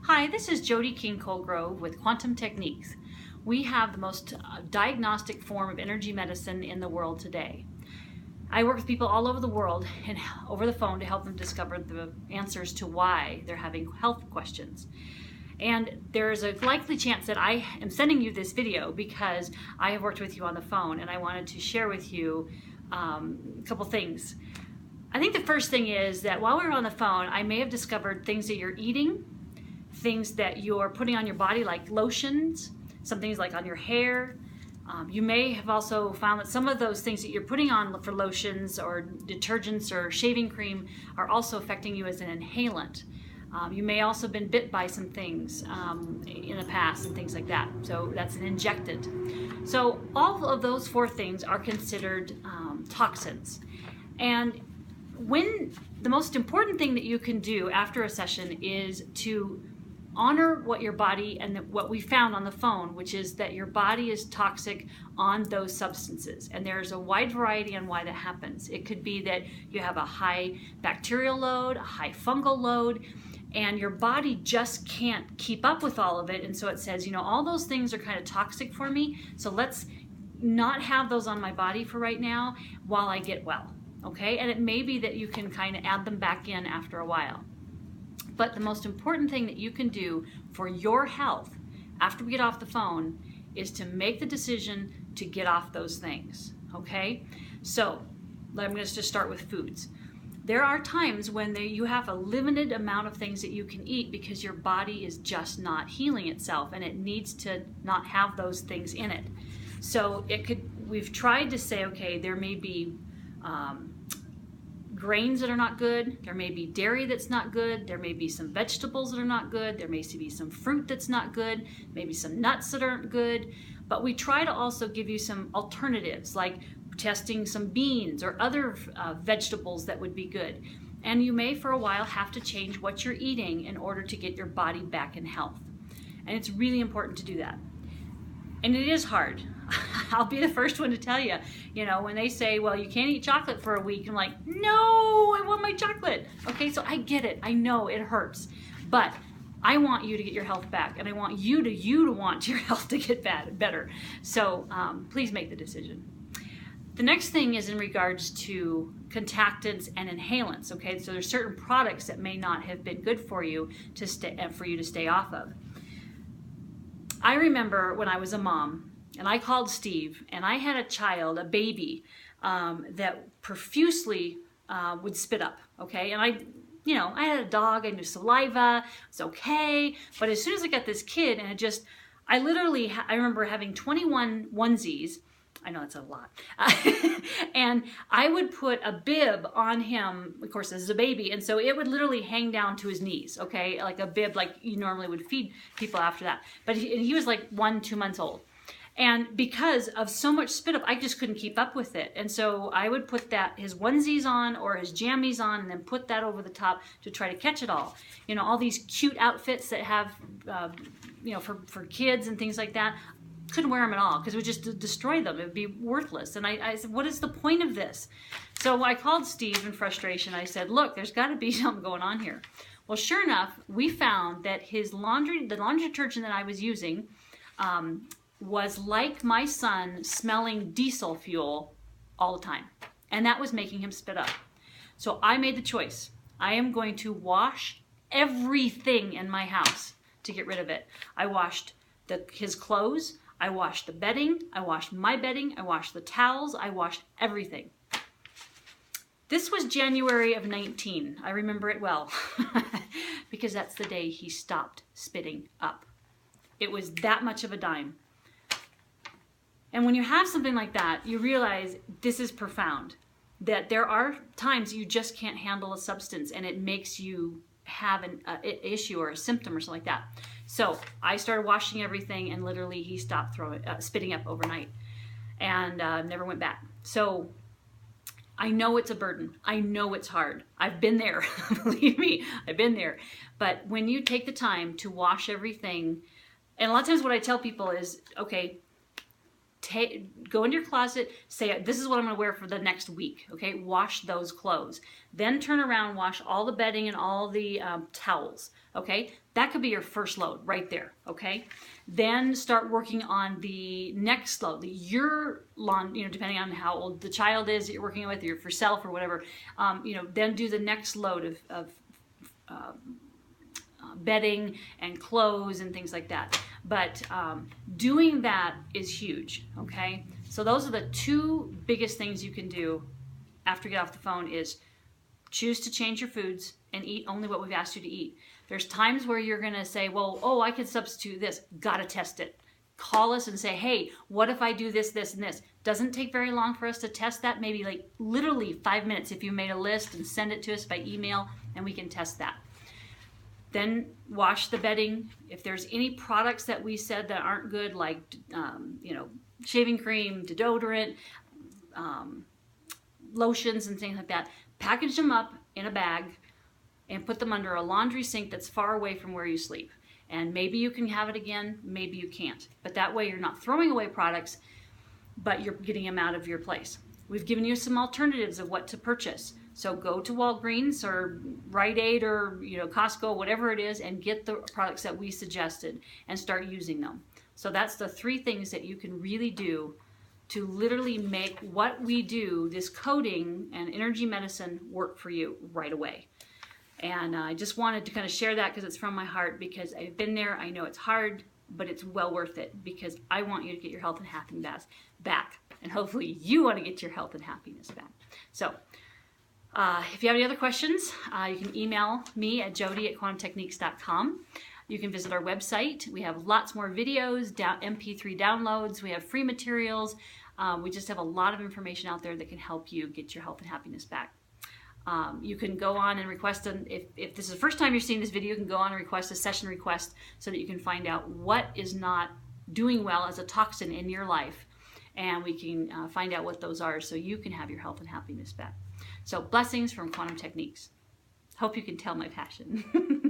Hi, this is Jody King-Colgrove with Quantum Techniques. We have the most diagnostic form of energy medicine in the world today. I work with people all over the world and over the phone to help them discover the answers to why they're having health questions. And there's a likely chance that I am sending you this video because I have worked with you on the phone and I wanted to share with you a couple things. I think the first thing is that while we were on the phone, I may have discovered things that you're eating, things that you're putting on your body like lotions, some things like on your hair. You may have also found that some of those things that you're putting on for lotions or detergents or shaving cream are also affecting you as an inhalant. You may also have been bit by some things in the past and things like that. So that's an injected. So all of those four things are considered toxins. And the most important thing that you can do after a session is to honor what your body and what we found on the phone, which is that your body is toxic on those substances. And there's a wide variety on why that happens. It could be that you have a high bacterial load, a high fungal load, and your body just can't keep up with all of it. And so it says, you know, all those things are kind of toxic for me, so let's not have those on my body for right now while I get well. Okay, and it may be that you can kind of add them back in after a while. But the most important thing that you can do for your health after we get off the phone is to make the decision to get off those things. Okay, so I'm going to just start with foods. There are times when you have a limited amount of things that you can eat because your body is just not healing itself and it needs to not have those things in it. So we've tried to say, okay, there may be grains that are not good, there may be dairy that's not good, there may be some vegetables that are not good, there may be some fruit that's not good, maybe some nuts that aren't good, but we try to also give you some alternatives like testing some beans or other vegetables that would be good. And you may for a while have to change what you're eating in order to get your body back in health. And it's really important to do that. And it is hard. I'll be the first one to tell you, you know, when they say, well, you can't eat chocolate for a week, I'm like, no, I want my chocolate. Okay, so I get it. I know it hurts. But I want you to get your health back, and I want you to want your health to get better. So please make the decision. The next thing is in regards to contactants and inhalants. Okay, so there's certain products that may not have been good for you to stay off of. I remember when I was a mom, and I called Steve, and I had a baby, that profusely would spit up, okay? And I had a dog, I knew saliva, it's okay, but as soon as I got this kid, and I remember having 21 onesies. I know that's a lot. And I would put a bib on him, of course, as a baby, and so it would literally hang down to his knees, okay? Like a bib, like you normally would feed people after that. But he was like 2 months old. And because of so much spit up, I just couldn't keep up with it. And so I would put his onesies on or his jammies on and then put that over the top to try to catch it all. You know, all these cute outfits that have, for kids and things like that. Couldn't wear them at all because it would just destroy them. It would be worthless. And I said, what is the point of this? So I called Steve in frustration. I said, look, there's got to be something going on here. Well, sure enough, we found that the laundry detergent that I was using was like my son smelling diesel fuel all the time. And that was making him spit up. So I made the choice. I am going to wash everything in my house to get rid of it. I washed his clothes. I washed the bedding, I washed my bedding, I washed the towels, I washed everything. This was January of 19. I remember it well because that's the day he stopped spitting up. It was that much of a dime. And when you have something like that, you realize this is profound, that there are times you just can't handle a substance and it makes you have an issue or a symptom or something like that. So I started washing everything and literally he stopped spitting up overnight and never went back. So I know it's a burden. I know it's hard. I've been there. Believe me, I've been there. But when you take the time to wash everything, and a lot of times what I tell people is, okay, Go into your closet, say, this is what I'm going to wear for the next week. Okay, wash those clothes. Then turn around, wash all the bedding and all the towels. Okay, that could be your first load right there. Okay, then start working on the next load. Your lawn, depending on how old the child is that you're working with, or for self or whatever. Then do the next load of bedding and clothes and things like that. But doing that is huge, okay? So those are the two biggest things you can do after you get off the phone is choose to change your foods and eat only what we've asked you to eat. There's times where you're going to say, well, I could substitute this. Got to test it. Call us and say, hey, what if I do this, this, and this? Doesn't take very long for us to test that. Maybe like literally 5 minutes if you made a list and send it to us by email, and we can test that. Then wash the bedding. If there's any products that we said that aren't good, like shaving cream, deodorant, lotions and things like that, package them up in a bag and put them under a laundry sink that's far away from where you sleep. And maybe you can have it again, maybe you can't. But that way you're not throwing away products, but you're getting them out of your place. We've given you some alternatives of what to purchase. So go to Walgreens or Rite Aid or Costco, whatever it is, and get the products that we suggested and start using them. So that's the 3 things that you can really do to literally make what we do, this coding and energy medicine, work for you right away. And I just wanted to kind of share that because it's from my heart, because I've been there. I know it's hard, but it's well worth it because I want you to get your health and happiness back. And hopefully you want to get your health and happiness back. So if you have any other questions, you can email me at jody@quantumtechniques.com. You can visit our website. We have lots more videos, MP3 downloads. We have free materials. We just have a lot of information out there that can help you get your health and happiness back. You can go on and request, if this is the first time you're seeing this video, you can go on and request a session request so that you can find out what is not doing well as a toxin in your life. And we can find out what those are so you can have your health and happiness back. So blessings from Quantum Techniques. Hope you can tell my passion.